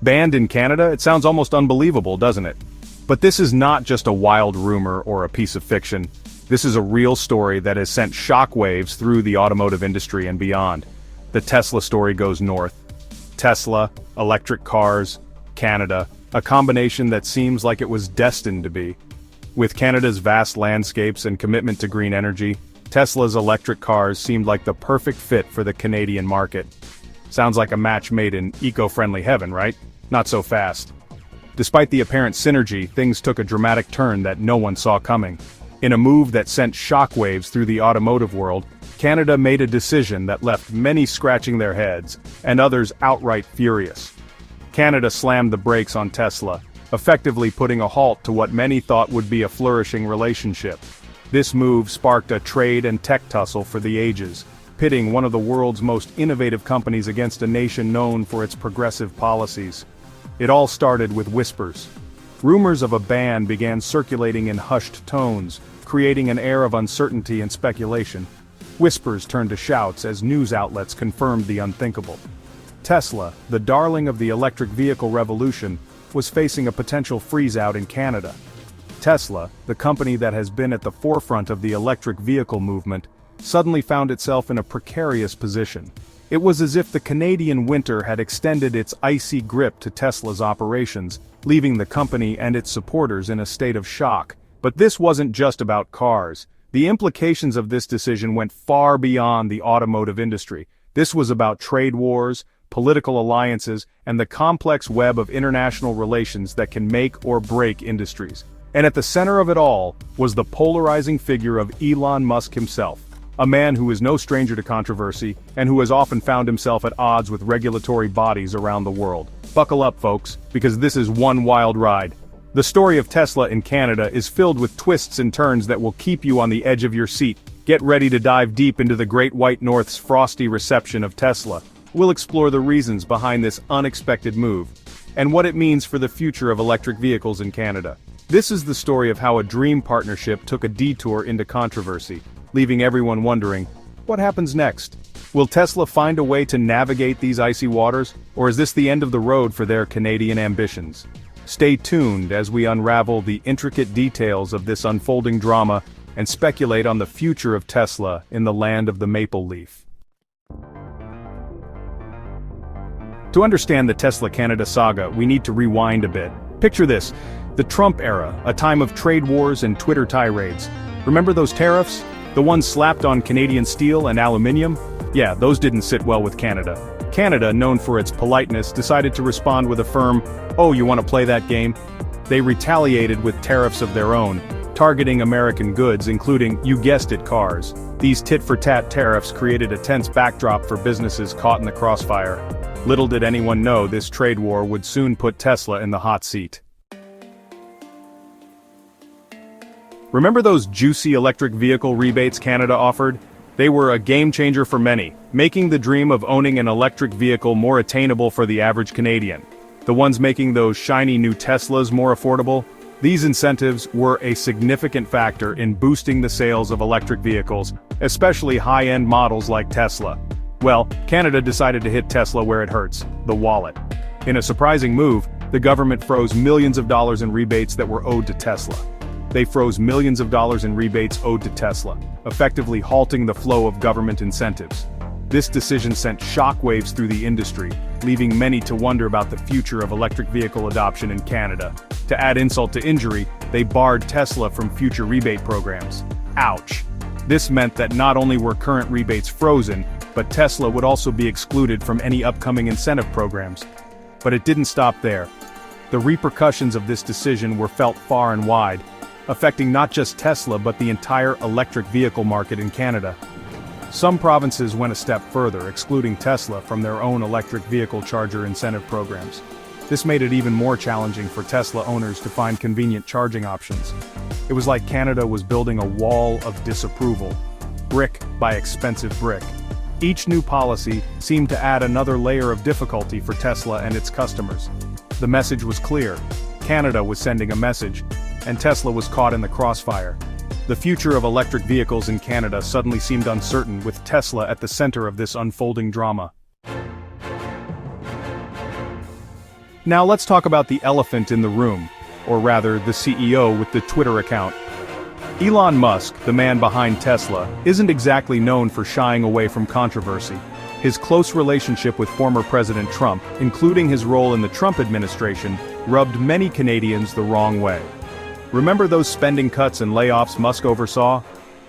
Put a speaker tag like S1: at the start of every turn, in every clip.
S1: Banned in Canada? It sounds almost unbelievable, doesn't it? But this is not just a wild rumor or a piece of fiction. This is a real story that has sent shockwaves through the automotive industry and beyond. The Tesla story goes north. Tesla, electric cars, Canada, a combination that seems like it was destined to be. With Canada's vast landscapes and commitment to green energy, Tesla's electric cars seemed like the perfect fit for the Canadian market. Sounds like a match made in eco-friendly heaven, right? Not so fast. Despite the apparent synergy, things took a dramatic turn that no one saw coming. In a move that sent shockwaves through the automotive world, Canada made a decision that left many scratching their heads, and others outright furious. Canada slammed the brakes on Tesla, effectively putting a halt to what many thought would be a flourishing relationship. This move sparked a trade and tech tussle for the ages, pitting one of the world's most innovative companies against a nation known for its progressive policies. It all started with whispers. Rumors of a ban began circulating in hushed tones, creating an air of uncertainty and speculation. Whispers turned to shouts as news outlets confirmed the unthinkable. Tesla, the darling of the electric vehicle revolution, was facing a potential freeze-out in Canada. Tesla, the company that has been at the forefront of the electric vehicle movement, suddenly found itself in a precarious position. It was as if the Canadian winter had extended its icy grip to Tesla's operations, leaving the company and its supporters in a state of shock. But this wasn't just about cars. The implications of this decision went far beyond the automotive industry. This was about trade wars, political alliances, and the complex web of international relations that can make or break industries. And at the center of it all was the polarizing figure of Elon Musk himself, a man who is no stranger to controversy and who has often found himself at odds with regulatory bodies around the world. Buckle up, folks, because this is one wild ride. The story of Tesla in Canada is filled with twists and turns that will keep you on the edge of your seat. Get ready to dive deep into the Great White North's frosty reception of Tesla. We'll explore the reasons behind this unexpected move, and what it means for the future of electric vehicles in Canada. This is the story of how a dream partnership took a detour into controversy, leaving everyone wondering, what happens next? Will Tesla find a way to navigate these icy waters, or is this the end of the road for their Canadian ambitions? Stay tuned as we unravel the intricate details of this unfolding drama and speculate on the future of Tesla in the land of the maple leaf. To understand the Tesla Canada saga, we need to rewind a bit. Picture this, the Trump era, a time of trade wars and Twitter tirades. Remember those tariffs? The ones slapped on Canadian steel and aluminium? Yeah, those didn't sit well with Canada. Canada, known for its politeness, decided to respond with a firm, "Oh, you want to play that game?" They retaliated with tariffs of their own, targeting American goods, including, you guessed it, cars. These tit-for-tat tariffs created a tense backdrop for businesses caught in the crossfire. Little did anyone know this trade war would soon put Tesla in the hot seat. Remember those juicy electric vehicle rebates Canada offered? They were a game-changer for many, making the dream of owning an electric vehicle more attainable for the average Canadian. The ones making those shiny new Teslas more affordable? These incentives were a significant factor in boosting the sales of electric vehicles, especially high-end models like Tesla. Well, Canada decided to hit Tesla where it hurts, the wallet. In a surprising move, the government froze millions of dollars in rebates that were owed to Tesla. They froze millions of dollars in rebates owed to Tesla, effectively halting the flow of government incentives. This decision sent shockwaves through the industry, leaving many to wonder about the future of electric vehicle adoption in Canada. To add insult to injury, they barred Tesla from future rebate programs. Ouch! This meant that not only were current rebates frozen, but Tesla would also be excluded from any upcoming incentive programs. But it didn't stop there. The repercussions of this decision were felt far and wide, affecting not just Tesla but the entire electric vehicle market in Canada. Some provinces went a step further, excluding Tesla from their own electric vehicle charger incentive programs. This made it even more challenging for Tesla owners to find convenient charging options. It was like Canada was building a wall of disapproval, brick by expensive brick. Each new policy seemed to add another layer of difficulty for Tesla and its customers. The message was clear. Canada was sending a message, and Tesla was caught in the crossfire. The future of electric vehicles in Canada suddenly seemed uncertain, with Tesla at the center of this unfolding drama. Now let's talk about the elephant in the room, or rather the CEO with the Twitter account. Elon Musk, the man behind Tesla, isn't exactly known for shying away from controversy. His close relationship with former President Trump, including his role in the Trump administration, rubbed many Canadians the wrong way. Remember those spending cuts and layoffs Musk oversaw?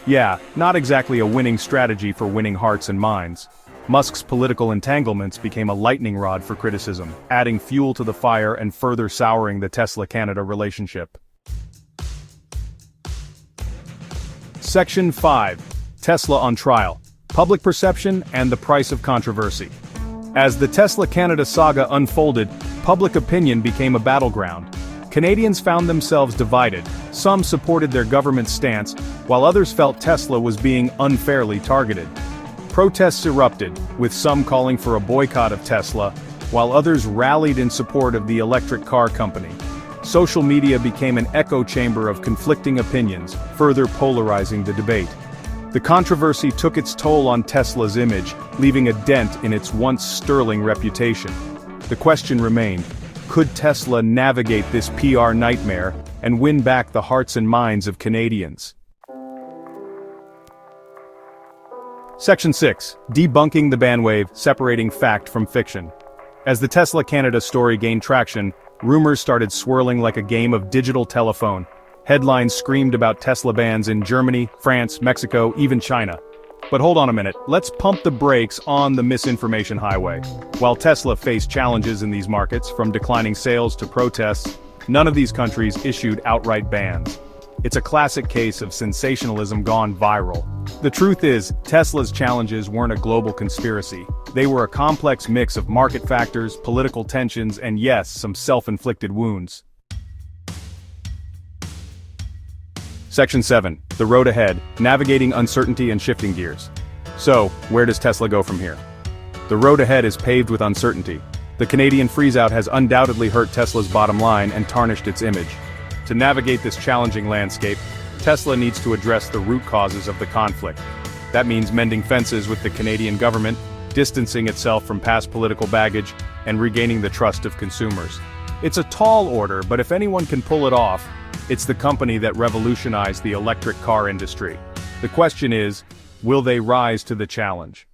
S1: Yeah, not exactly a winning strategy for winning hearts and minds. Musk's political entanglements became a lightning rod for criticism, adding fuel to the fire and further souring the Tesla-Canada relationship. Section 5. Tesla on trial. Public perception and the price of controversy. As the Tesla-Canada saga unfolded, public opinion became a battleground. Canadians found themselves divided. Some supported their government's stance, while others felt Tesla was being unfairly targeted. Protests erupted, with some calling for a boycott of Tesla, while others rallied in support of the electric car company. Social media became an echo chamber of conflicting opinions, further polarizing the debate. The controversy took its toll on Tesla's image, leaving a dent in its once sterling reputation. The question remained, could Tesla navigate this PR nightmare and win back the hearts and minds of Canadians? Section 6. Debunking the bandwave, separating fact from fiction. As the Tesla-Canada story gained traction, rumors started swirling like a game of digital telephone. Headlines screamed about Tesla bans in Germany, France, Mexico, even China. But hold on a minute, let's pump the brakes on the misinformation highway. While Tesla faced challenges in these markets, from declining sales to protests, none of these countries issued outright bans. It's a classic case of sensationalism gone viral. The truth is, Tesla's challenges weren't a global conspiracy. They were a complex mix of market factors, political tensions, and yes, some self-inflicted wounds. Section 7. The road ahead, navigating uncertainty and shifting gears. So, where does Tesla go from here? The road ahead is paved with uncertainty. The Canadian freeze-out has undoubtedly hurt Tesla's bottom line and tarnished its image. To navigate this challenging landscape, Tesla needs to address the root causes of the conflict. That means mending fences with the Canadian government, distancing itself from past political baggage, and regaining the trust of consumers. It's a tall order, but if anyone can pull it off, it's the company that revolutionized the electric car industry. The question is, will they rise to the challenge?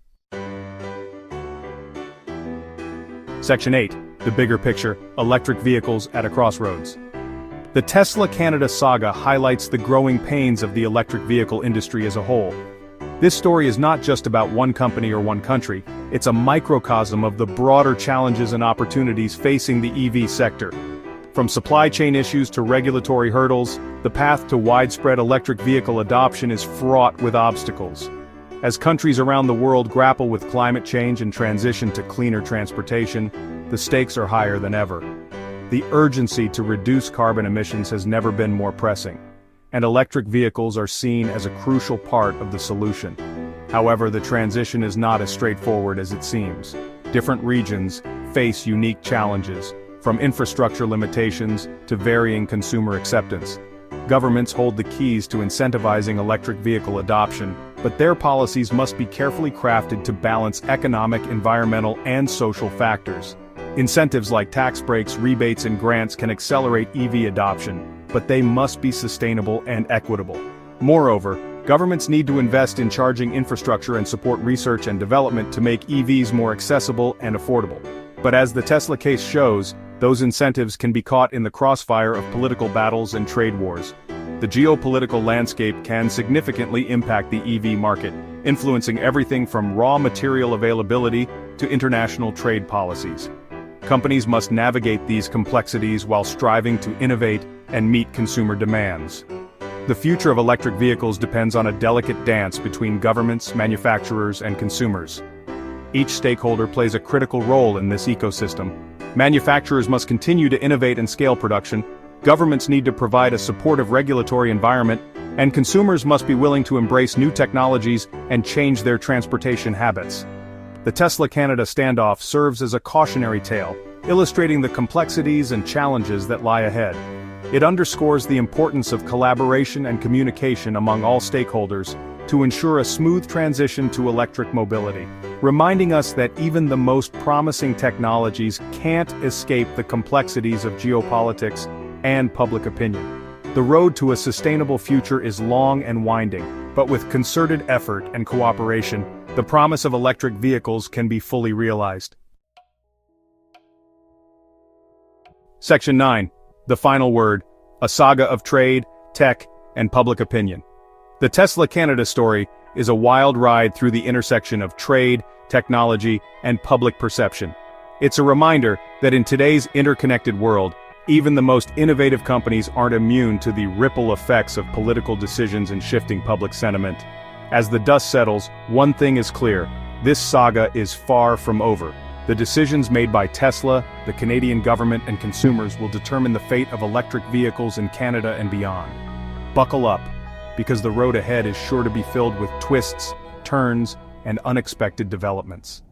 S1: Section 8. The bigger picture, electric vehicles at a crossroads. The Tesla-Canada saga highlights the growing pains of the electric vehicle industry as a whole. This story is not just about one company or one country, it's a microcosm of the broader challenges and opportunities facing the EV sector. From supply chain issues to regulatory hurdles, the path to widespread electric vehicle adoption is fraught with obstacles. As countries around the world grapple with climate change and transition to cleaner transportation, the stakes are higher than ever. The urgency to reduce carbon emissions has never been more pressing, and electric vehicles are seen as a crucial part of the solution. However, the transition is not as straightforward as it seems. Different regions face unique challenges, from infrastructure limitations to varying consumer acceptance. Governments hold the keys to incentivizing electric vehicle adoption, but their policies must be carefully crafted to balance economic, environmental, and social factors. Incentives like tax breaks, rebates, and grants can accelerate EV adoption, but they must be sustainable and equitable. Moreover, governments need to invest in charging infrastructure and support research and development to make EVs more accessible and affordable. But as the Tesla case shows, those incentives can be caught in the crossfire of political battles and trade wars. The geopolitical landscape can significantly impact the EV market, influencing everything from raw material availability to international trade policies. Companies must navigate these complexities while striving to innovate and meet consumer demands. The future of electric vehicles depends on a delicate dance between governments, manufacturers, and consumers. Each stakeholder plays a critical role in this ecosystem. Manufacturers must continue to innovate and scale production, governments need to provide a supportive regulatory environment, and consumers must be willing to embrace new technologies and change their transportation habits. The Tesla-Canada standoff serves as a cautionary tale, illustrating the complexities and challenges that lie ahead. It underscores the importance of collaboration and communication among all stakeholders, to ensure a smooth transition to electric mobility, reminding us that even the most promising technologies can't escape the complexities of geopolitics and public opinion. The road to a sustainable future is long and winding, but with concerted effort and cooperation, the promise of electric vehicles can be fully realized. Section 9. The final word, a saga of trade, tech, and public opinion. The Tesla Canada story is a wild ride through the intersection of trade, technology, and public perception. It's a reminder that in today's interconnected world, even the most innovative companies aren't immune to the ripple effects of political decisions and shifting public sentiment. As the dust settles, one thing is clear: this saga is far from over. The decisions made by Tesla, the Canadian government, and consumers will determine the fate of electric vehicles in Canada and beyond. Buckle up, because the road ahead is sure to be filled with twists, turns, and unexpected developments.